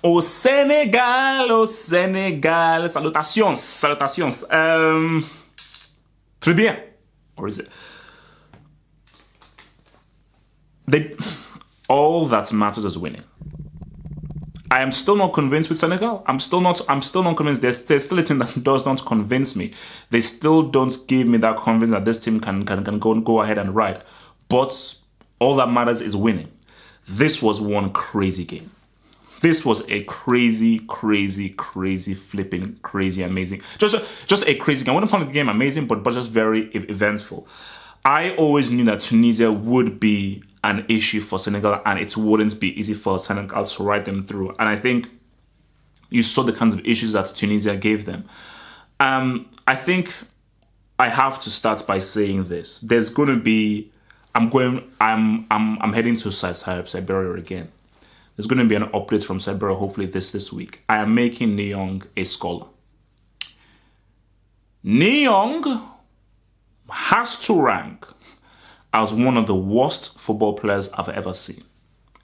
Au Senegal, salutations. Très bien. Or is it? All that matters is winning. I am still not convinced with Senegal. I'm still not convinced. There's still a thing that does not convince me. They still don't give me that confidence that this team can go ahead and ride. But all that matters is winning. This was one crazy game. This was a crazy, flipping, crazy, amazing. Just a crazy game. I wouldn't call the game amazing, but just very eventful. I always knew that Tunisia would be an issue for Senegal, and it wouldn't be easy for Senegal to ride them through. And I think you saw the kinds of issues that Tunisia gave them. I think I have to start by saying this. There's going to be. I'm heading to Siberia again. There's going to be an update from Siberia hopefully this week. I am making Nyong a scholar. Nyong has to rank as one of the worst football players I've ever seen.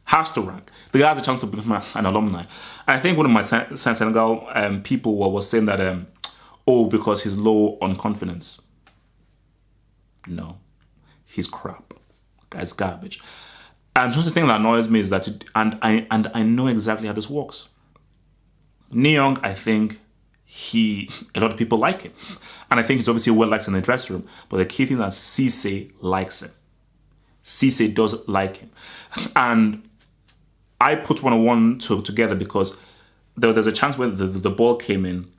Has to rank. The guy has a chance to become an alumni. I think one of my Senegal people was saying that, because he's low on confidence. No, he's crap. Guy's garbage. And just the thing that annoys me is that, I know exactly how this works. Nyong, I think a lot of people like him. And I think he's obviously well liked in the dressing room. But the key thing is that Cisse likes him. Cisse does like him. And I put 1-on-1 together because there's a chance where the ball came in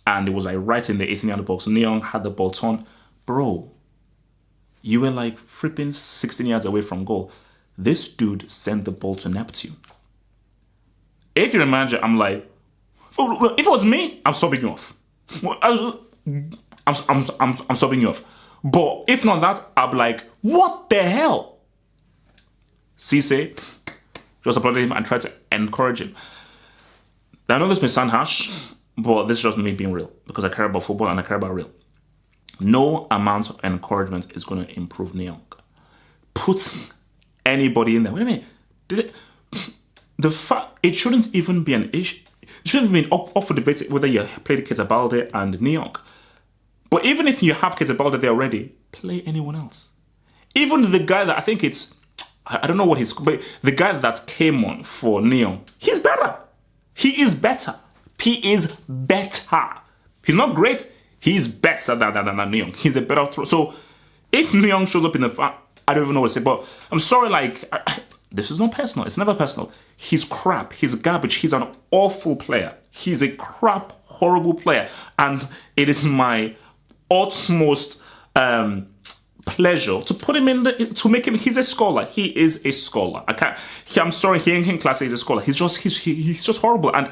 and it was like right in the 18-yard box. Nyong had the ball turned. Bro, you were like flipping 16 yards away from goal. This dude sent the ball to Neptune. If you're a manager, I'm like, if it was me, I'm subbing you off. I'm subbing you off. But if not that, I'm like, what the hell? Cisse just applauded him and tried to encourage him. Now, I know this may sound harsh, but this is just me being real because I care about football and I care about real. No amount of encouragement is going to improve Nyong. Put anybody in there. Wait a minute. It shouldn't even be an issue. It shouldn't have been up for debate whether you played Keita Balde and Nyong. But even if you have Keita Balde there already, play anyone else. Even the guy that I think I don't know what but the guy that came on for Nyong, he's better. He is better. He is better. He's not great. He's better than Nyong. He's a better thrower. So if Nyong shows up in the I don't even know what to say, but I'm sorry, this is not personal. It's never personal. He's crap. He's garbage. He's an awful player. He's a crap, horrible player. And it is my utmost pleasure to put him to make him, he's a scholar. He is a scholar. I'm sorry, he ain't class as a scholar. He's just horrible. And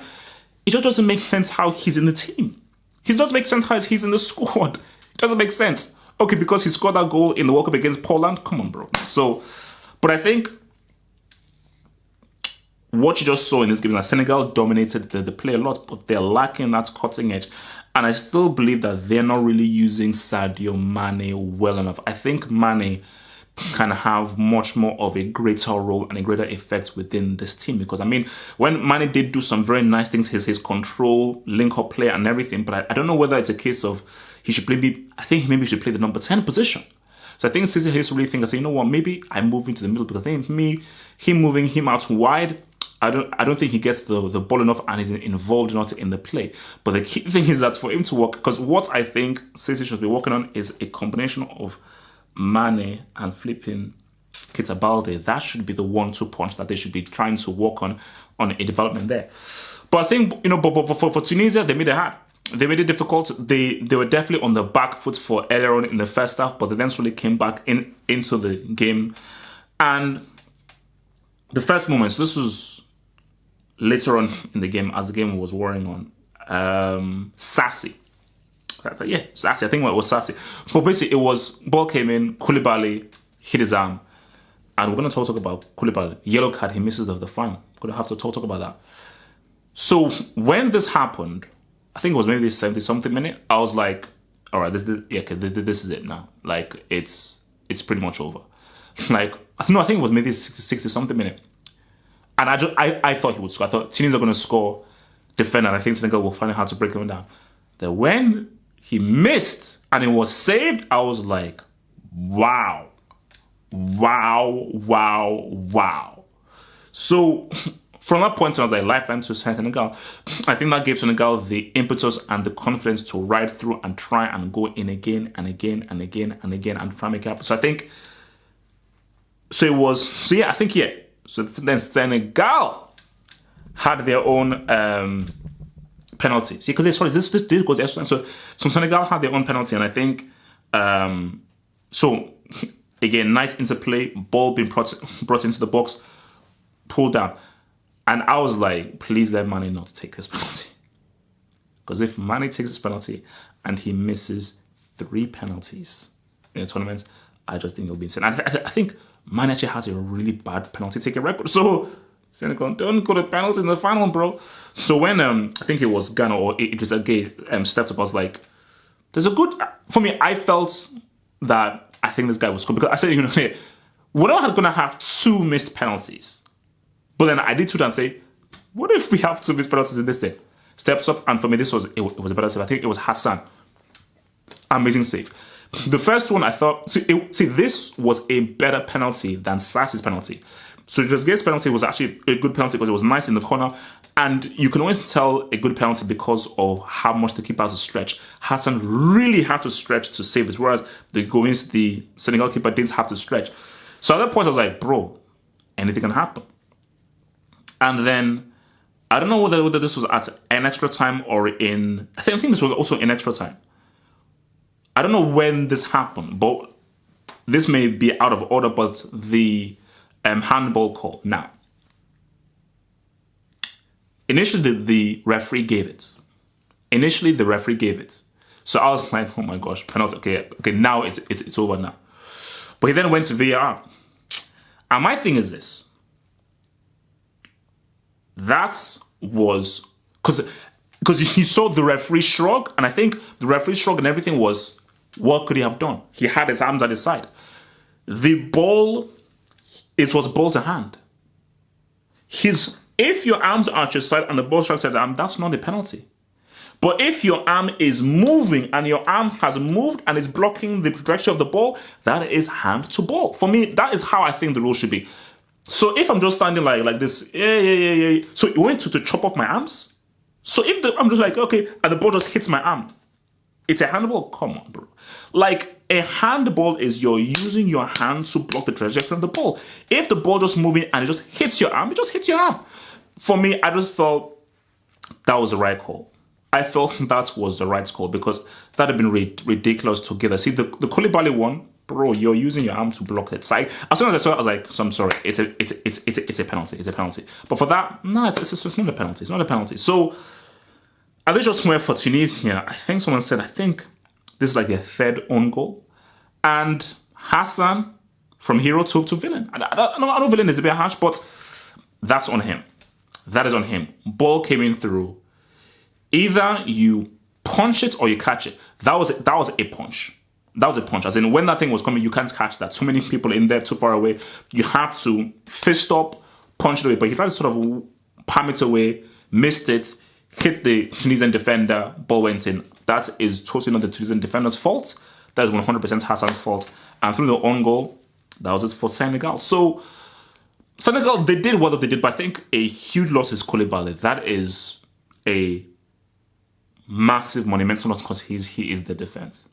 it just doesn't make sense how he's in the team. It doesn't make sense how he's in the squad. It doesn't make sense. Okay, because he scored that goal in the World Cup against Poland? Come on, bro. So, but I think what you just saw in this game is that Senegal dominated the play a lot, but they're lacking that cutting edge. And I still believe that they're not really using Sadio Mane well enough. I think Mane can have much more of a greater role and a greater effect within this team. Because, when Mane did do some very nice things, his control, link-up play and everything, but I don't know whether it's a case of he should I think maybe he should play the number 10 position. So I think Cisse has to really think and say, you know what, maybe I move into the middle, because I think him moving him out wide, I don't think he gets the ball enough and is involved enough in the play. But the key thing is that for him to work, because what I think Cisse should be working on is a combination of Mane and flipping Keita Balde. That should be the 1-2 punch that they should be trying to work on a development there. But I think, but for Tunisia, they made it hard. They made it difficult. They were definitely on the back foot for earlier on in the first half, but they then slowly came back into the game. And the first moments, this was later on in the game as the game was wearing on. Sassy. Yeah, Sassy. I think it was Sassy. But basically, it was, ball came in, Koulibaly hit his arm. And we're going to talk about Koulibaly. Yellow card, he misses the final. Going to have to talk about that. So when this happened, I think it was maybe the 70-something minute, I was like, all right, this is it now. It's pretty much over. I think it was maybe 60-something minute. And I thought he would score. I thought Tunisia are going to score, defend, and I think Senegal will find out how to break them down. Then when he missed and it was saved, I was like, wow. So from that point on, I was like, lifeline to Senegal. I think that gave Senegal the impetus and the confidence to ride through and try and go in again and again and again and again and try and make it happen. So I think, so then Senegal had their own penalty. See, because this did go to extra time. So Senegal had their own penalty, and I think, so again, nice interplay, ball being brought into the box, pulled down. And I was like, please let Mane not take this penalty. Because if Mane takes this penalty and he misses 3 penalties in the tournament, I just think he'll be insane. I think Mane actually has a really bad penalty taking record. So Senegal, don't go to penalties in the final, bro. So when I think it was Ghana or Idris Gueye stepped up, I was like, there's a good... For me, I felt that I think this guy was good. Because I said, we're not going to have 2 missed penalties. But then I did tweet and say, what if we have 2 missed penalties in this thing? Steps up, and for me, it was a better save. I think it was Hassan. Amazing save. The first one, I thought, this was a better penalty than Sassi's penalty. So Idris Gueye's penalty was actually a good penalty because it was nice in the corner. And you can always tell a good penalty because of how much the keeper has to stretch. Hassan really had to stretch to save this, whereas the Senegal keeper didn't have to stretch. So at that point, I was like, bro, anything can happen. And then, I don't know whether this was at an extra time or in... I think this was also in extra time. I don't know when this happened, but this may be out of order, but the handball call. Now, initially the referee gave it. So I was like, oh my gosh, penalty. Okay, now it's over now. But he then went to VAR. And my thing is this. That was because you saw the referee shrug, and I think the referee shrug and everything was, what could he have done? He had his arms at his side. The ball, it was ball to hand. If your arms are at your side and the ball strikes at the arm, that's not a penalty. But if your arm is moving and your arm has moved and is blocking the direction of the ball, that is hand to ball. For me, that is how I think the rule should be. So if I'm just standing like this, yeah. So you want to chop off my arms? So if I'm just like, okay, and the ball just hits my arm, it's a handball? Come on, bro. Like, a handball is you're using your hand to block the trajectory of the ball. If the ball just moving and it just hits your arm, it just hits your arm. For me, I just felt that was the right call. I felt that was the right call because that had been ridiculous together. See, the Koulibaly one, bro, you're using your arm to block it. So as soon as I saw it, I was like, so I'm sorry, it's a penalty. It's a penalty. But for that, no, it's not a penalty. It's not a penalty. So at this just went for Tunisia, I think someone said, I think this is like their 3rd own goal. And Hassan, from hero to villain. I know villain is a bit harsh, but that's on him. That is on him. Ball came in through. Either you punch it or you catch it. That was a punch. That was a punch. As in, when that thing was coming, you can't catch that. So many people in there too far away. You have to fist up, punch it away. But he tried to sort of palm it away, missed it, hit the Tunisian defender, ball went in. That is totally not the Tunisian defender's fault. That is 100% Hassan's fault. And through the own goal, that was it for Senegal. So Senegal, they did what they did, but I think a huge loss is Koulibaly. That is a massive monumental loss because he is the defense.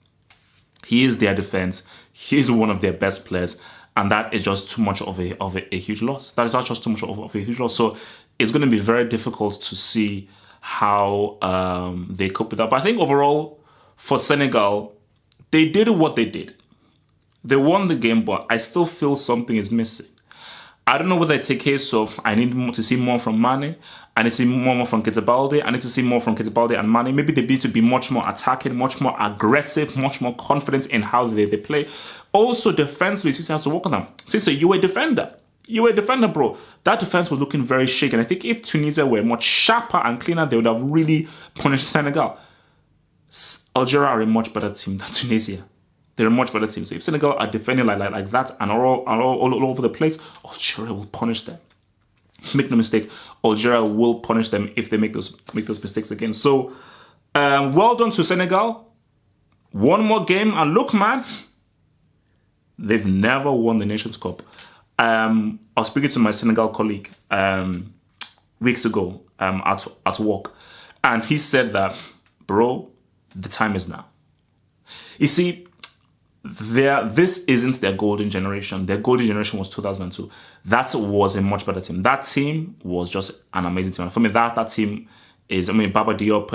He is their defense. He is one of their best players, and that is just too much of a huge loss. That is just too much of a huge loss. So it's going to be very difficult to see how they cope with that. But I think overall, for Senegal, they did what they did. They won the game, but I still feel something is missing. I don't know whether it's a case of I need to see more from Mane, I need to see more from Keita, I need to see more from Keita and Mane. Maybe they need to be much more attacking, much more aggressive, much more confident in how they play. Also, defensively, Cisse has to work on them. Cisse, you were a defender. You were a defender, bro. That defense was looking very shaky. And I think if Tunisia were much sharper and cleaner, they would have really punished Senegal. Algeria are a much better team than Tunisia. They're a much better team. So if Senegal are defending like that and are all over the place, Algeria will punish them. Make no mistake, Algeria will punish them if they make those mistakes again. So, well done to Senegal. One more game, and look, man, they've never won the Nations Cup. I was speaking to my Senegal colleague weeks ago at work, and he said that, bro, the time is now. You see, this isn't their golden generation. Their golden generation was 2002. That was a much better team. That team was just an amazing team. And for me, that team is, Baba Diop,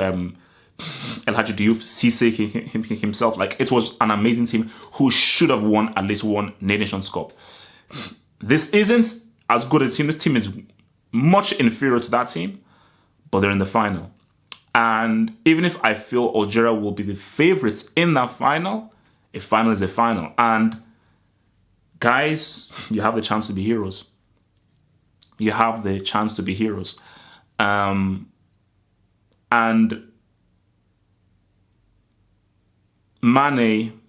El Hadji Diouf, Cisse himself. Like, it was an amazing team who should have won at least one Nations Cup. This isn't as good a team. This team is much inferior to that team, but they're in the final. And even if I feel Algeria will be the favorites in that final, a final is a final. And guys, you have the chance to be heroes. You have the chance to be heroes. And Mane,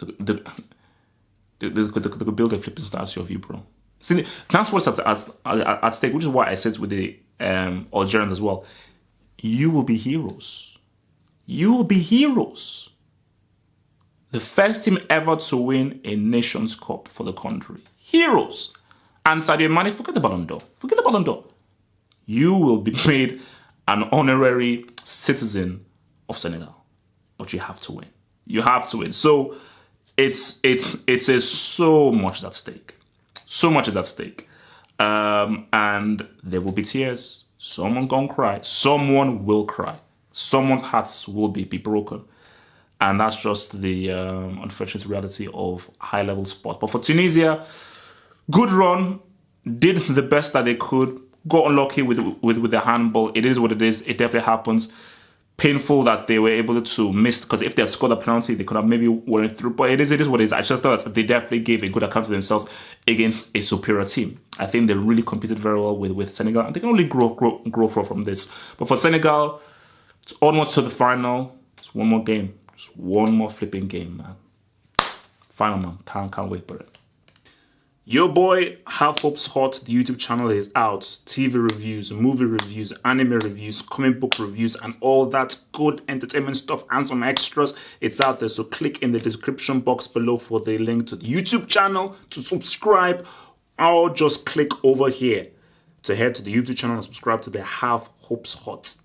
they could build a flipping statue of you, bro. See, that's what's at stake, which is why I said with the Algerians as well. You will be heroes. You will be heroes. The first team ever to win a Nations Cup for the country. Heroes. And Sadio Mane, forget the Ballon d'Or. Forget the Ballon d'Or. You will be made an honorary citizen of Senegal. But you have to win. You have to win. So it's so much at stake. So much is at stake. And there will be tears. Someone's gonna cry. Someone will cry. Someone's hearts will be broken. And that's just the unfortunate reality of high-level sport. But for Tunisia, good run. Did the best that they could. Got unlucky with the handball. It is what it is. It definitely happens. Painful that they were able to miss, because if they had scored a penalty, they could have maybe went through. But it is what it is. I just thought that they definitely gave a good account of themselves against a superior team. I think they really competed very well with Senegal, and they can only grow from this. But for Senegal, it's almost to the final. It's one more game. Just one more flipping game, man. Final, man. Can't wait for it. Your boy Have Hopes Hot, the YouTube channel is out. TV reviews, movie reviews, anime reviews, comic book reviews, and all that good entertainment stuff and some extras. It's out there, so click in the description box below for the link to the YouTube channel to subscribe, or just click over here to head to the YouTube channel and subscribe to the Have Hopes Hot.